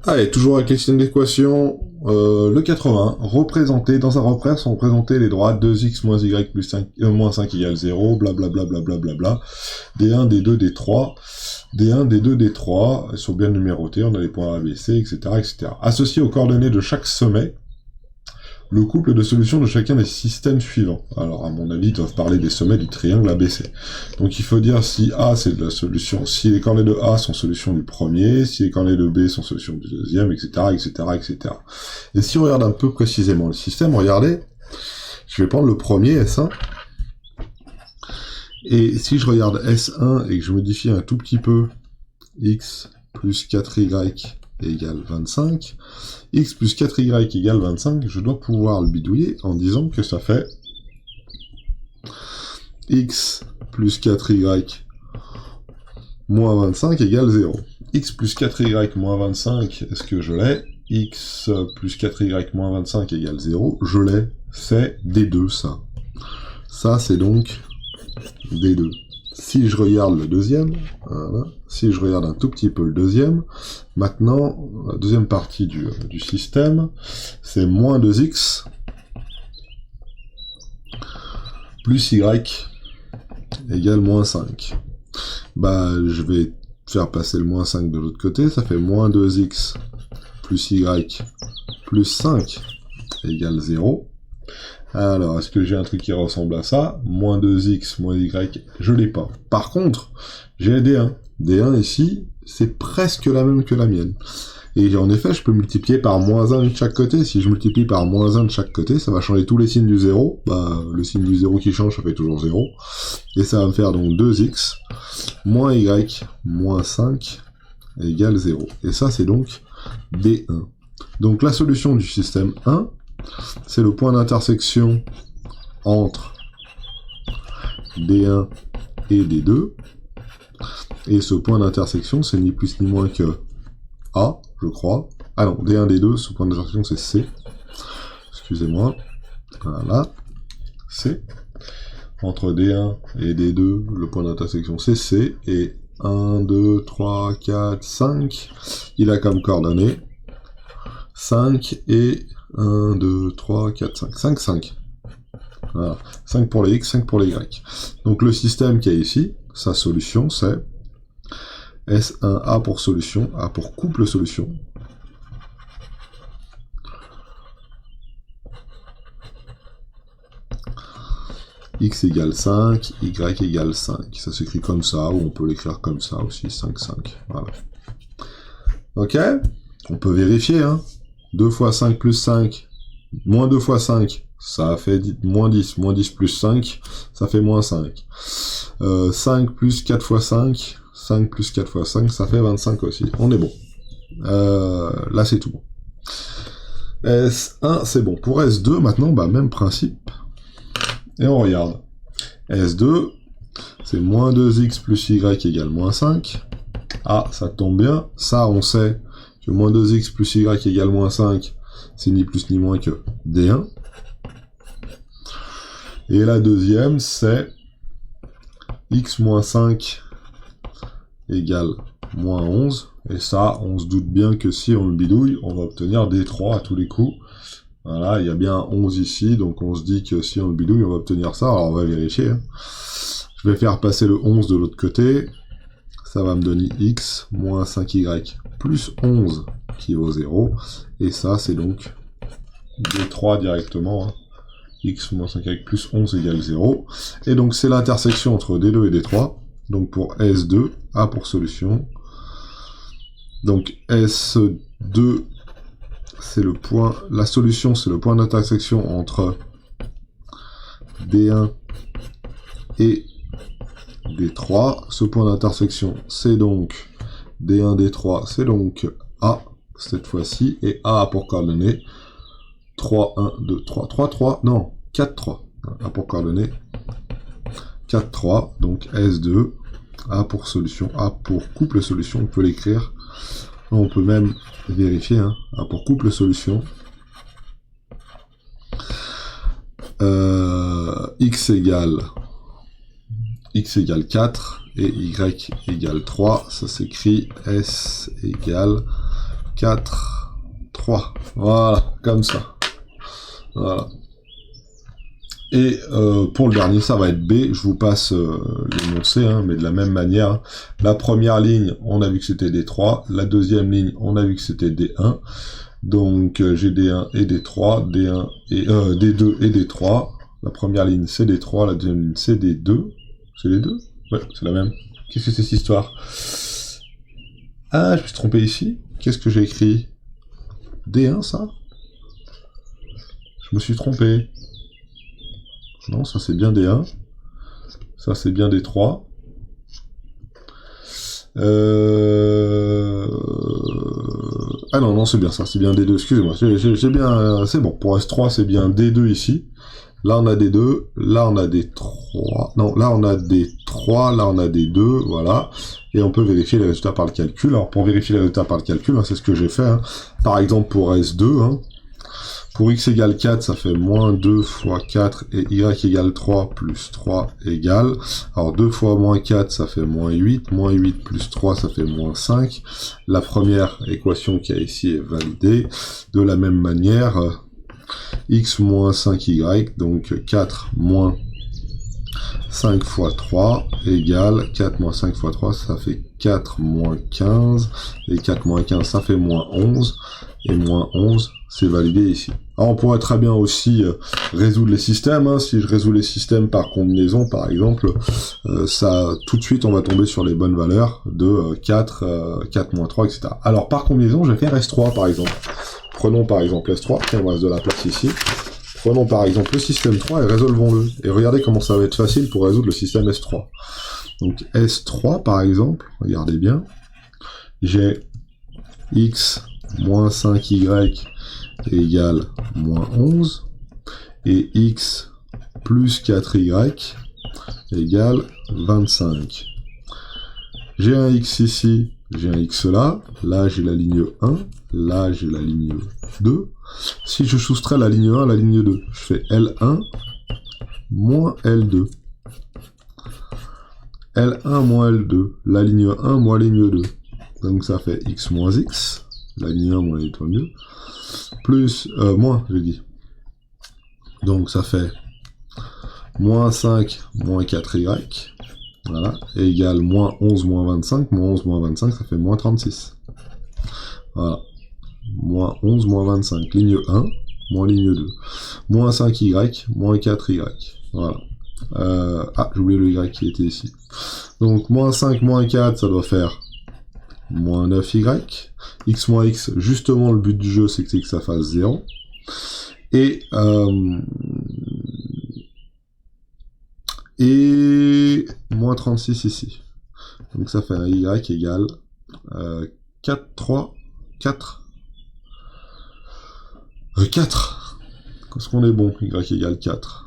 Allez, toujours avec les systèmes d'équation, le 80, représenté, dans un repère sont représentés les droits 2x moins y plus 5, moins 5 égale 0, blablabla, blablabla, D1, D2, D3, D1, D2, D3, ils sont bien numérotés, on a les points ABC, etc., etc. Associés aux coordonnées de chaque sommet, le couple de solutions de chacun des systèmes suivants. Alors, à mon avis, ils doivent parler des sommets du triangle ABC. Donc, il faut dire si A, c'est de la solution, si les coordonnées de A sont solution du premier, si les coordonnées de B sont solution du deuxième, etc., etc., etc. Et si on regarde un peu précisément le système, regardez, je vais prendre le premier, S1, et si je regarde S1 et que je modifie un tout petit peu X plus 4Y égale 25, x plus 4y égale 25, je dois pouvoir le bidouiller en disant que ça fait x plus 4y moins 25 égale 0. X plus 4y moins 25, est-ce que je l'ai? X plus 4y moins 25 égale 0, je l'ai, c'est D2 ça. Ça c'est donc D2. Si je regarde le deuxième, voilà, si je regarde un tout petit peu le deuxième, maintenant, la deuxième partie du système, c'est moins 2x plus y égale moins 5. Bah, je vais faire passer le moins 5 de l'autre côté, ça fait moins 2x plus y plus 5 égale 0. Alors, est-ce que j'ai un truc qui ressemble à ça? Moins 2x, moins y, je l'ai pas. Par contre, j'ai D1. D1 ici, c'est presque la même que la mienne. Et en effet, je peux multiplier par moins 1 de chaque côté. Si je multiplie par moins 1 de chaque côté, ça va changer tous les signes du 0. Bah, le signe du 0 qui change, ça fait toujours 0. Et ça va me faire donc 2x, moins y, moins 5, égale 0. Et ça, c'est donc D1. Donc la solution du système 1, c'est le point d'intersection entre D1 et D2. Et ce point d'intersection, c'est ni plus ni moins que A, je crois. Ah non, D1, D2, ce point d'intersection, c'est C. Excusez-moi. Voilà. C. Entre D1 et D2, le point d'intersection, c'est C. Et 1, 2, 3, 4, 5. Il a comme coordonnées 5 et 1, 2, 3, 4, 5. 5, 5. Voilà. 5 pour les X, 5 pour les Y. Donc le système qui est ici, sa solution, c'est S1, A pour solution, A pour couple solution. X égale 5, Y égale 5. Ça s'écrit comme ça, ou on peut l'écrire comme ça aussi, 5, 5. Voilà. Ok? On peut vérifier, hein. 2 fois 5 plus 5, moins 2 fois 5, ça fait moins 10. Moins 10 plus 5, ça fait moins 5. 5 plus 4 fois 5, 5 plus 4 fois 5, ça fait 25 aussi. On est bon. Là, c'est tout bon. S1, c'est bon. Pour S2, maintenant, bah, même principe. Et on regarde. S2, c'est moins 2x plus y égale moins 5. Ah, ça tombe bien. Ça, on sait que moins 2x plus y égale moins 5, c'est ni plus ni moins que D1. Et la deuxième, c'est x moins 5 égale moins 11. Et ça, on se doute bien que si on le bidouille, on va obtenir D3 à tous les coups. Voilà, il y a bien 11 ici, donc on se dit que si on le bidouille, on va obtenir ça. Alors on va vérifier. Hein. Je vais faire passer le 11 de l'autre côté. Ça va me donner x moins 5y plus 11 qui vaut 0. Et ça, c'est donc D3 directement. Hein. X moins 5y plus 11 égale 0. Et donc c'est l'intersection entre D2 et D3. Donc pour S2, A pour solution. Donc S2, c'est le point, la solution, c'est le point d'intersection entre D1 et D3. Ce point d'intersection, c'est donc D1, D3, c'est donc A, cette fois-ci, et A pour coordonnées 3, 1, 2, 3, 3, 3, non, 4, 3. A pour coordonnées 4, 3, donc S2, A pour solution, A pour couple solution, on peut l'écrire. On peut même vérifier, hein, A pour couple solution. X égale 4 et Y égale 3. Ça s'écrit S égale 4, 3. Voilà, comme ça. Voilà. Et pour le dernier, ça va être B. Je vous passe l'énoncé, hein, mais de la même manière. La première ligne, on a vu que c'était D3. La deuxième ligne, on a vu que c'était D1. Donc j'ai D1 et D3, D1 et D2 et D3. La première ligne, c'est D3. La deuxième ligne, c'est D2. C'est les deux? Ouais, c'est la même. Qu'est-ce que c'est cette histoire? Ah, je me suis trompé ici. Qu'est-ce que j'ai écrit? D1, ça? Je me suis trompé. Non, ça c'est bien D1. Ça c'est bien D3. Ah non, c'est bien ça, c'est bien D2, excusez-moi. J'ai bien... c'est bon, pour S3 c'est bien D2 ici. Là on a D2, là on a D3. Non, là on a D3, là on a D2, voilà. Et on peut vérifier les résultats par le calcul. Alors pour vérifier les résultats par le calcul, hein, c'est ce que j'ai fait. Hein. Par exemple pour S2, hein, pour x égale 4, ça fait moins 2 fois 4, et y égale 3 plus 3 égale... Alors 2 fois moins 4, ça fait moins 8 plus 3, ça fait moins 5. La première équation qu'il y a ici est validée. De la même manière, x moins 5y, donc 4 moins 5 fois 3 égale 4 moins 5 fois 3, ça fait 4 moins 15, et 4 moins 15, ça fait moins 11, et moins 11, c'est validé ici. Alors on pourrait très bien aussi résoudre les systèmes, hein. Si je résous les systèmes par combinaison, par exemple, ça, tout de suite, on va tomber sur les bonnes valeurs de 4, 4 moins 3, etc. Alors par combinaison, je vais faire S3, par exemple. Prenons par exemple S3, tiens, on va reste de la place ici. Prenons par exemple le système 3 et résolvons-le. Et regardez comment ça va être facile pour résoudre le système S3. Donc S3 par exemple, regardez bien, j'ai x moins 5y égale moins 11, et x plus 4y égale 25. J'ai un x ici, j'ai un x là, là j'ai la ligne 1, là j'ai la ligne 2. Si je soustrais la ligne 1 à la ligne 2, je fais L1 moins L2. L1 moins L2, la ligne 1 moins la ligne 2. Donc ça fait x moins x, la ligne 1 moins la ligne 2, plus, moins, je dis. Donc ça fait moins 5 moins 4y, voilà, et égale moins 11 moins 25, moins 11 moins 25, ça fait moins 36. Voilà. Moins 11 moins 25, ligne 1, moins ligne 2. Moins 5y, moins 4y. Voilà. Ah, j'ai oublié le y qui était ici. Donc, moins 5 moins 4, ça doit faire moins 9y. X moins x, justement, le but du jeu, c'est que ça fasse 0. Et moins 36 ici. Donc, ça fait un y égale 4, 3, 4. 4. Est-ce qu'on est bon? Y égale 4.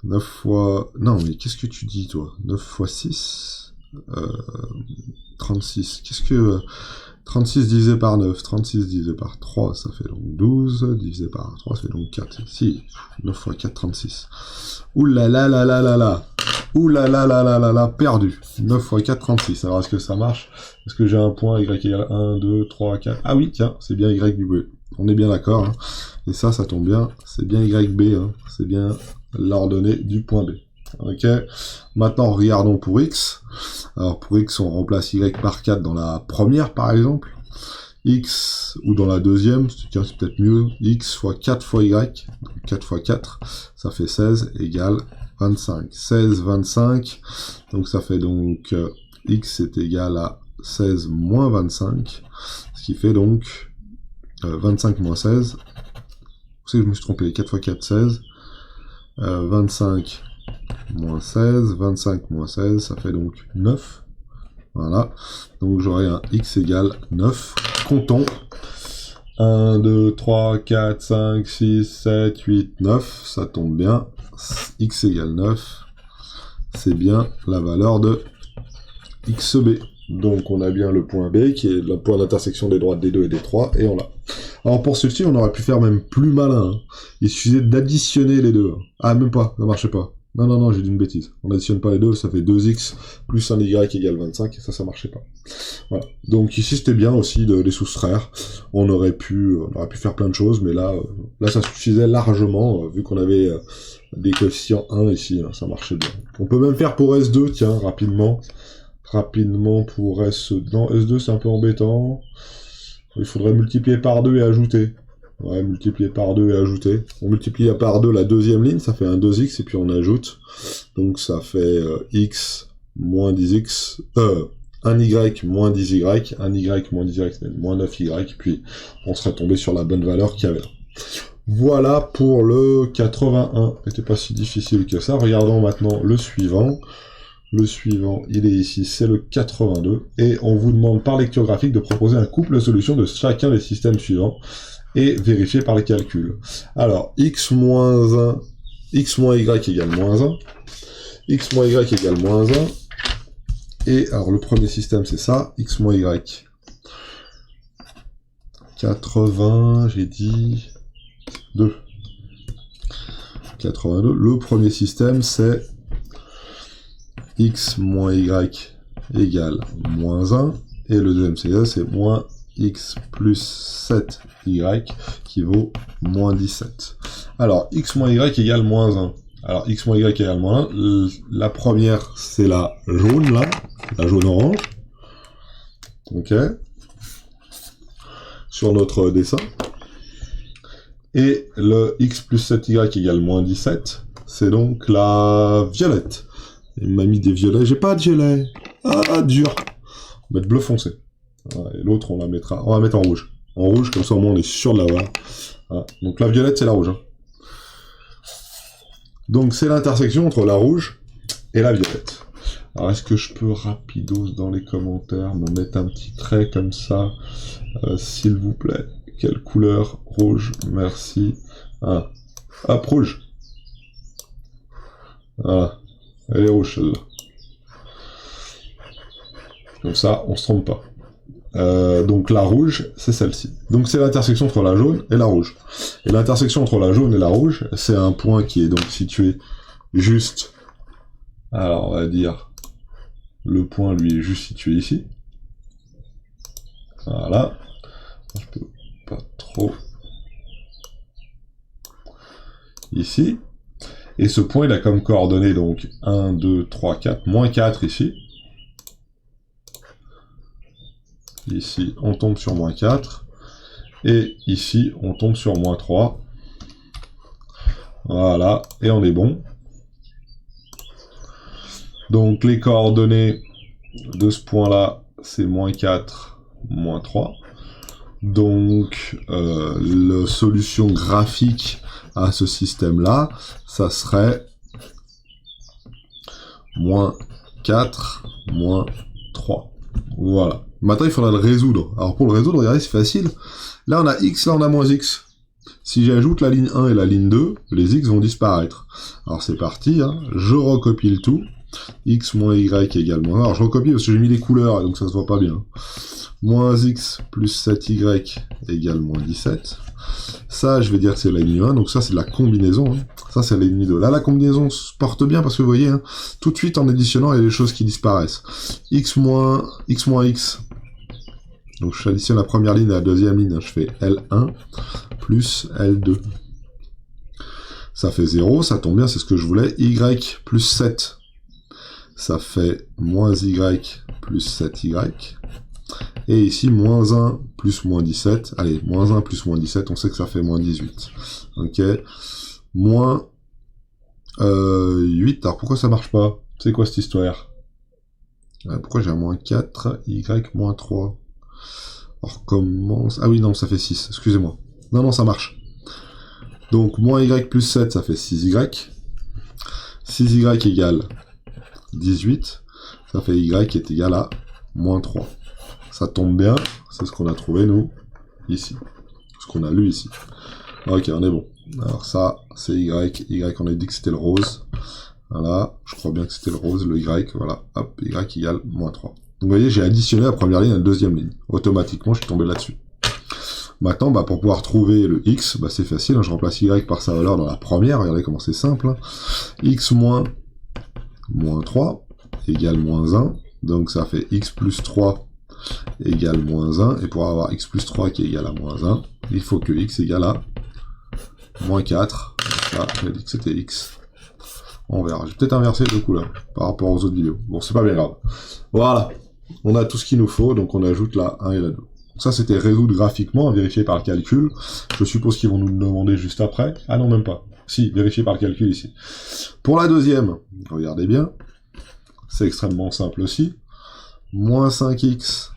9 fois... Non, mais qu'est-ce que tu dis, toi? 9 fois 6 36. Qu'est-ce que... 36 divisé par 9, 36 divisé par 3, ça fait donc 12, divisé par 3, ça fait donc 4. Si, 9 fois 4, 36. Ouh là là là là là là. Ouh là là là là là là, perdu. 9 fois 4, 36. Alors, est-ce que ça marche? Est-ce que j'ai un point? Y égale 1, 2, 3, 4. Ah oui, tiens, c'est bien Y du B. On est bien d'accord. Hein. Et ça tombe bien. C'est bien YB. Hein. C'est bien l'ordonnée du point B. Ok. Maintenant, regardons pour X. Alors, pour X, on remplace Y par 4 dans la première, par exemple. X, ou dans la deuxième, tiens, c'est peut-être mieux. X fois 4 fois Y. Donc 4 fois 4, ça fait 16 égale 25. 16, 25. Donc, ça fait donc X est égal à 16 moins 25. Ce qui fait donc 25 moins 16. Vous savez que je me suis trompé. 4 fois 4, 16. 25 moins 16. 25 moins 16, ça fait donc 9. Voilà. Donc j'aurai un x égale 9. Comptons. 1, 2, 3, 4, 5, 6, 7, 8, 9. Ça tombe bien. X égale 9. C'est bien la valeur de XB. Donc on a bien le point B, qui est le point d'intersection des droites D2 et D3, et on l'a. Alors pour celui-ci, on aurait pu faire même plus malin. Hein. Il suffisait d'additionner les deux. Ah, même pas, ça marchait pas. Non, non, non, j'ai dit une bêtise. On additionne pas les deux, ça fait 2x plus 1y égale 25, et ça marchait pas. Voilà. Donc ici, c'était bien aussi de les soustraire. On aurait pu faire plein de choses, mais là, ça suffisait largement, vu qu'on avait des coefficients 1 ici, là, ça marchait bien. On peut même faire pour S2, tiens, rapidement. Rapidement pour S... Non, S2, c'est un peu embêtant. Il faudrait multiplier par 2 et ajouter. Ouais, multiplier par 2 et ajouter. On multiplie par 2 la deuxième ligne, ça fait un 2x, et puis on ajoute. Donc ça fait x moins 10x, 1y moins 10y, 1y moins 10y, c'est moins 9y, puis on serait tombé sur la bonne valeur qu'il y avait là. Voilà pour le 81. C'était pas si difficile que ça. Regardons maintenant le suivant. Le suivant, il est ici, c'est le 82. Et on vous demande par lecture graphique de proposer un couple de solutions de chacun des systèmes suivants et vérifier par les calculs. Alors, x moins 1, x moins y égale moins 1, x moins y égale moins 1, et alors le premier système c'est ça, x moins y. 80, j'ai dit 2. 82, le premier système c'est x moins y égale moins 1, et le deuxième c'est moins x plus 7y qui vaut moins 17. Alors, x moins y égale moins 1. Alors, x moins y égale moins 1. La première, c'est la jaune, là. La jaune-orange. Ok. Sur notre dessin. Et le x plus 7y égale moins 17, c'est donc la violette. Il m'a mis des violets. J'ai pas de violet. Ah, dur. On va mettre bleu foncé. Voilà, et l'autre, on la mettre en rouge. En rouge, comme ça au moins on est sûr de l'avoir. Voilà. Donc la violette, c'est la rouge. Hein. Donc c'est l'intersection entre la rouge et la violette. Alors est-ce que je peux rapidos dans les commentaires me mettre un petit trait comme ça, s'il vous plaît. Quelle couleur? Rouge, merci. Ah. Hop, rouge. Voilà. Elle est rouge celle-là. Comme ça, on se trompe pas. Donc la rouge, c'est celle-ci. Donc c'est l'intersection entre la jaune et la rouge. Et l'intersection entre la jaune et la rouge, c'est un point qui est donc situé juste... Alors on va dire... Le point, lui, est juste situé ici. Voilà. Je peux pas trop... Ici. Et ce point, il a comme coordonnées donc 1, 2, 3, 4, moins 4 ici. Ici, on tombe sur moins 4. Et ici, on tombe sur moins 3. Voilà, et on est bon. Donc, les coordonnées de ce point-là, c'est moins 4, moins 3. Donc, la solution graphique à ce système-là, ça serait moins 4, moins 3. Voilà. Maintenant, il faudra le résoudre. Alors, pour le résoudre, regardez, c'est facile. Là, on a x, là, on a moins x. Si j'ajoute la ligne 1 et la ligne 2, les x vont disparaître. Alors, c'est parti, hein. Je recopie le tout. X moins y égale moins 1. Alors, je recopie parce que j'ai mis les couleurs, donc ça se voit pas bien. Moins x plus 7y égale moins 17. Ça, je vais dire que c'est la ligne 1, donc ça, c'est la combinaison. Hein. Ça, c'est la ligne 2. Là, la combinaison se porte bien parce que vous voyez, hein, tout de suite, en additionnant, il y a des choses qui disparaissent. X moins x. Donc, je additionne la première ligne à la deuxième ligne. Hein, je fais L1 plus L2. Ça fait 0, ça tombe bien, c'est ce que je voulais. Y plus 7. Ça fait moins y plus 7y. Et ici, moins 1 plus moins 17. Allez, moins 1 plus moins 17, on sait que ça fait moins 18. Ok. Moins 8. Alors, pourquoi ça marche pas? C'est quoi cette histoire? Pourquoi j'ai un moins 4, y moins 3? Alors, comment... Ah oui, non, ça fait 6. Excusez-moi. Non, non, ça marche. Donc, moins y plus 7, ça fait 6y. 6y égale 18. Ça fait y est égal à moins 3. Ça tombe bien, c'est ce qu'on a trouvé, nous, ici. Ce qu'on a lu ici. Ok, on est bon. Alors ça, c'est y. On a dit que c'était le rose. Voilà, je crois bien que c'était le rose, le y, voilà. Hop, y égale moins 3. Donc vous voyez, j'ai additionné la première ligne à la deuxième ligne. Automatiquement, je suis tombé là-dessus. Maintenant, bah, pour pouvoir trouver le x, bah, c'est facile, hein, je remplace y par sa valeur dans la première, regardez comment c'est simple. Hein. X moins 3 égale moins 1, donc ça fait x plus 3 égale moins 1, et pour avoir x plus 3 qui est égal à moins 1, il faut que x égale à moins 4. Là, j'ai dit que c'était x. On verra. J'ai peut-être inversé les deux couleurs par rapport aux autres vidéos. Bon, c'est pas bien grave. Voilà. On a tout ce qu'il nous faut, donc on ajoute la 1 et la 2. Donc ça, c'était résoudre graphiquement, vérifier par le calcul. Je suppose qu'ils vont nous le demander juste après. Ah non, même pas. Si, vérifier par le calcul ici. Pour la deuxième, regardez bien. C'est extrêmement simple aussi. Moins 5x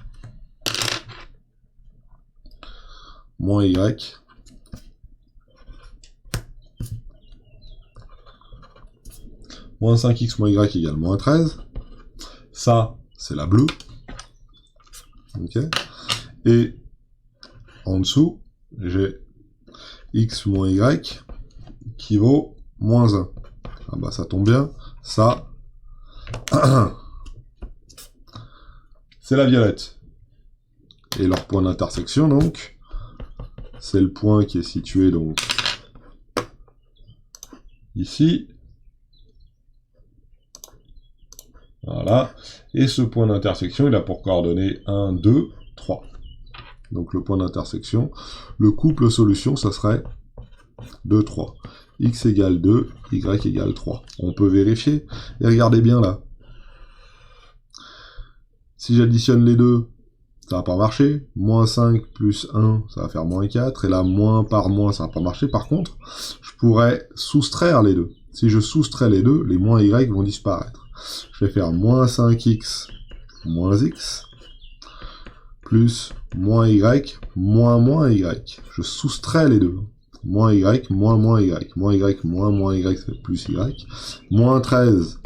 moins y moins 5x moins y égale moins 13. Ça, c'est la bleue. Ok. Et en dessous, j'ai x moins y qui vaut moins 1. Ah bah ça tombe bien. Ça, c'est la violette. Et leur point d'intersection, donc, c'est le point qui est situé, donc, ici. Voilà. Et ce point d'intersection, il a pour coordonnées 1, 2, 3. Donc le point d'intersection, le couple solution, ça serait 2, 3. X égale 2, Y égale 3. On peut vérifier. Et regardez bien là. Si j'additionne les deux, ça va pas marcher. Moins 5 plus 1, ça va faire moins 4. Et là, moins par moins, ça va pas marcher. Par contre, je pourrais soustraire les deux. Si je soustrais les deux, les moins Y vont disparaître. Je vais faire moins 5x moins x plus moins y moins y. Je soustrais les deux. Moins y moins y. Moins y moins y, ça fait plus y. Moins 13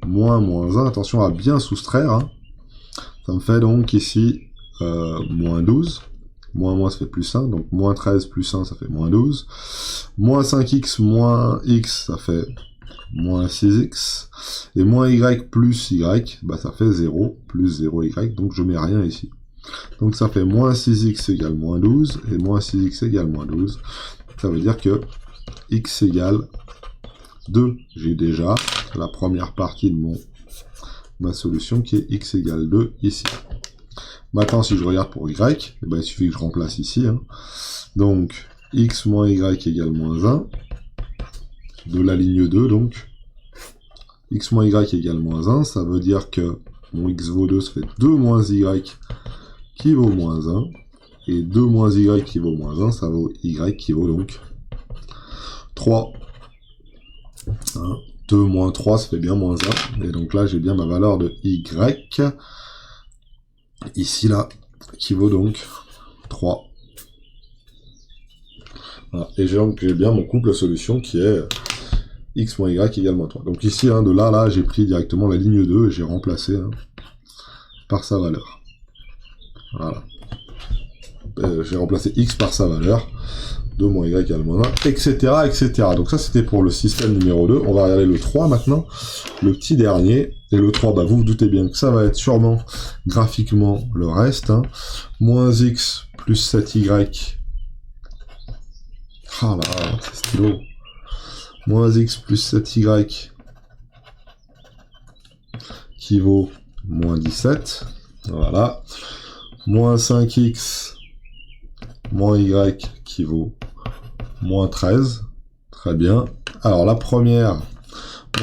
moins 1. Attention à bien soustraire. Hein. Ça me fait donc ici moins 12. Moins ça fait plus 1. Donc moins 13 plus 1, ça fait moins 12. Moins 5x moins x, ça fait moins 6x, et moins y plus y, bah ça fait 0, plus 0y, donc je mets rien ici. Donc ça fait moins 6x égale moins 12, et moins 6x égale moins 12. Ça veut dire que x égale 2. J'ai déjà la première partie de ma solution qui est x égale 2 ici. Maintenant, si je regarde pour y, eh ben, il suffit que je remplace ici. Hein. Donc, x moins y égale moins 1. De la ligne 2, donc, x moins y égale moins 1, ça veut dire que mon x vaut 2, ça fait 2 moins y qui vaut moins 1, et 2 moins y qui vaut moins 1, ça vaut y qui vaut donc 3. Hein, 2 moins 3, ça fait bien moins 1, et donc là, j'ai bien ma valeur de y, ici, là, qui vaut donc 3. Voilà. Et j'ai bien mon couple solution qui est x moins y égale moins 3. Donc ici, hein, de là, j'ai pris directement la ligne 2 et j'ai remplacé hein, par sa valeur. Voilà. J'ai remplacé x par sa valeur. 2 moins y égale moins 1, etc., etc. Donc ça, c'était pour le système numéro 2. On va regarder le 3 maintenant, le petit dernier. Et le 3, bah, vous vous doutez bien que ça va être sûrement graphiquement le reste. Hein. Moins x plus 7y. Ah là, c'est stylo. Moins x plus 7y qui vaut moins 17. Voilà. Moins 5x moins y qui vaut moins 13. Très bien. Alors la première,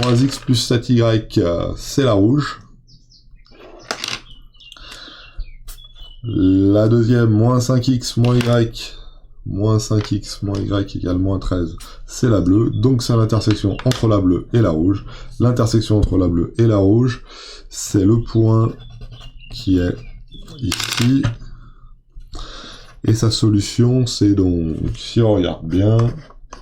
moins x plus 7y, c'est la rouge. La deuxième, moins 5x moins y, moins 5x moins y égale moins 13, c'est la bleue. Donc c'est l'intersection entre la bleue et la rouge. L'intersection entre la bleue et la rouge, c'est le point qui est ici. Et sa solution, c'est donc, si on regarde bien,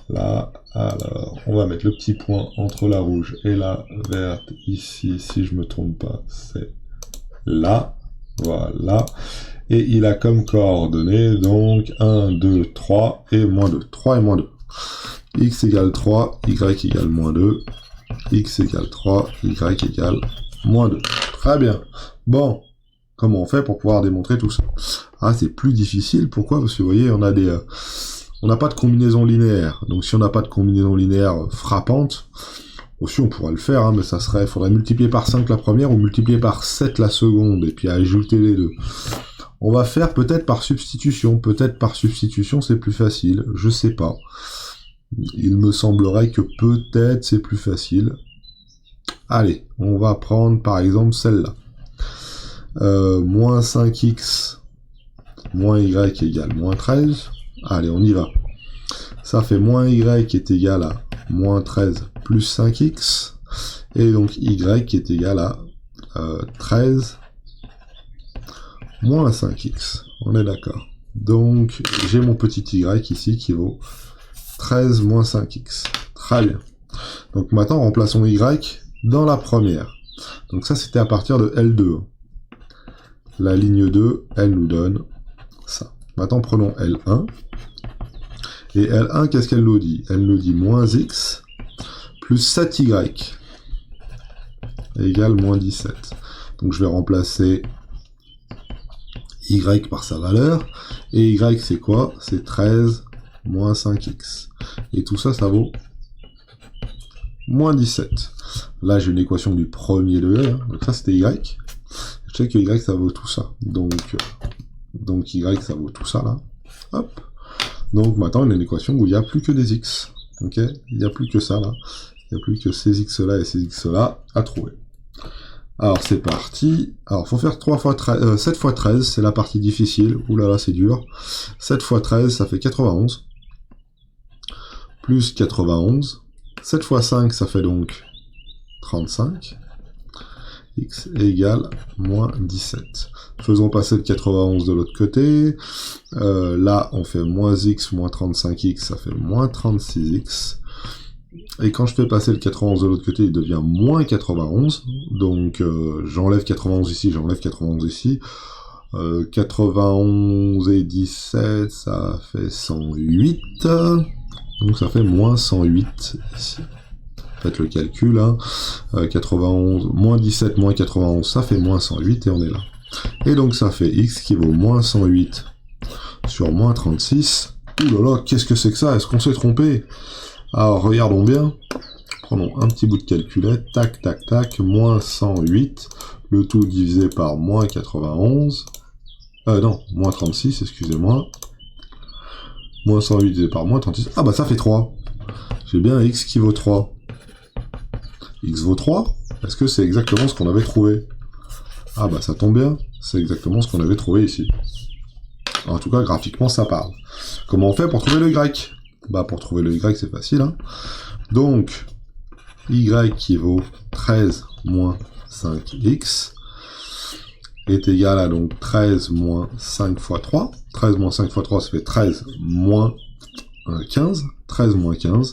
là, alors, on va mettre le petit point entre la rouge et la verte, ici, si je me trompe pas, c'est là, voilà. Et il a comme coordonnées, donc, 1, 2, 3, et moins 2. 3 et moins 2. X égale 3, Y égale moins 2, X égale 3, Y égale moins 2. Très bien. Bon. Comment on fait pour pouvoir démontrer tout ça? Ah, c'est plus difficile. Pourquoi? Parce que vous voyez, on n'a pas de combinaison linéaire. Donc si on n'a pas de combinaison linéaire frappante, aussi on pourrait le faire, hein, mais faudrait multiplier par 5 la première ou multiplier par 7 la seconde, et puis ajouter les deux. On va faire peut-être par substitution. Peut-être par substitution c'est plus facile. Je sais pas. Il me semblerait que peut-être c'est plus facile. Allez, on va prendre par exemple celle-là. Moins 5x moins y égale moins 13. Allez, on y va. Ça fait moins y est égal à moins 13 plus 5x. Et donc y est égal à 13 moins 5x. On est d'accord. Donc j'ai mon petit y ici qui vaut 13 moins 5x. Très bien. Donc maintenant remplaçons y dans la première. Donc ça c'était à partir de L2. La ligne 2, elle nous donne ça. Maintenant prenons L1. Et L1, qu'est-ce qu'elle nous dit? Elle nous dit moins x plus 7y égale moins 17. Donc je vais remplacer y par sa valeur. Et y c'est quoi? C'est 13 moins 5x. Et tout ça, ça vaut moins 17. Là, j'ai une équation du premier degré. Hein. Donc ça, c'était y. Je sais que y, ça vaut tout ça. Donc y, ça vaut tout ça, là. Hop. Donc maintenant, on a une équation où il n'y a plus que des x. Ok? Il n'y a plus que ça, là. Il n'y a plus que ces x-là et ces x-là à trouver. Alors, c'est parti. Alors, faut faire 7 fois 13, c'est la partie difficile. Ouh là là, c'est dur. 7 fois 13, ça fait 91. Plus 91. 7 fois 5, ça fait donc 35. X égale moins 17. Faisons passer le 91 de l'autre côté. Là, on fait moins x moins 35x, ça fait moins 36x. Et quand je fais passer le 91 de l'autre côté, il devient moins 91. Donc, j'enlève 91 ici, j'enlève 91 ici. 91 et 17, ça fait 108. Donc, ça fait moins 108 ici. Faites le calcul, hein. 91, moins 17, moins 91, ça fait moins 108, et on est là. Et donc, ça fait x qui vaut moins 108 sur moins 36. Ouh là là, qu'est-ce que c'est que ça? Est-ce qu'on s'est trompé? Alors, regardons bien. Prenons un petit bout de calculette. Tac, tac, tac. Moins 108. Le tout divisé par moins 91. Non, moins 36, excusez-moi. Moins 108 divisé par moins 36. Ah bah ça fait 3. J'ai bien x qui vaut 3. X vaut 3. Est-ce que c'est exactement ce qu'on avait trouvé? Ah bah ça tombe bien. C'est exactement ce qu'on avait trouvé ici. En tout cas, graphiquement, ça parle. Comment on fait pour trouver le y? Bah pour trouver le y, c'est facile. Hein. Donc, y qui vaut 13 moins 5x est égal à donc 13 moins 5 fois 3. 13 moins 5 fois 3, ça fait 13 moins 15. 13 moins 15.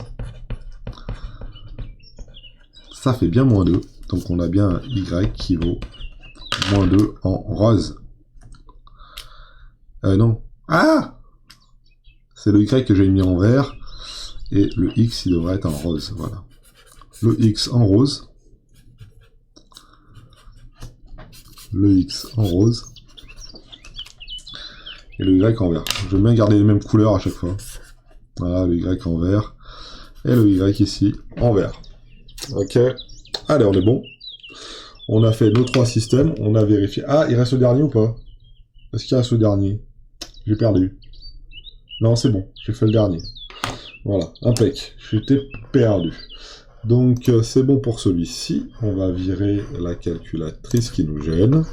Ça fait bien moins 2. Donc on a bien un y qui vaut moins 2 en rose. Non. Ah! C'est le y que j'ai mis en vert. Et le x, il devrait être en rose. Voilà. Le x en rose. Le x en rose. Et le y en vert. Je vais bien garder les mêmes couleurs à chaque fois. Voilà, le y en vert. Et le y ici en vert. Ok. Allez, on est bon. On a fait nos 3 systèmes. On a vérifié. Ah, il reste le dernier ou pas? Est-ce qu'il reste le dernier? J'ai perdu. Non, c'est bon. J'ai fait le dernier. Voilà. Impec. J'étais perdu. Donc, c'est bon pour celui-ci. On va virer la calculatrice qui nous gêne.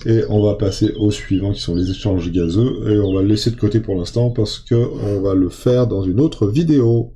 Et on va passer au suivant, qui sont les échanges gazeux. Et on va le laisser de côté pour l'instant, parce que on va le faire dans une autre vidéo.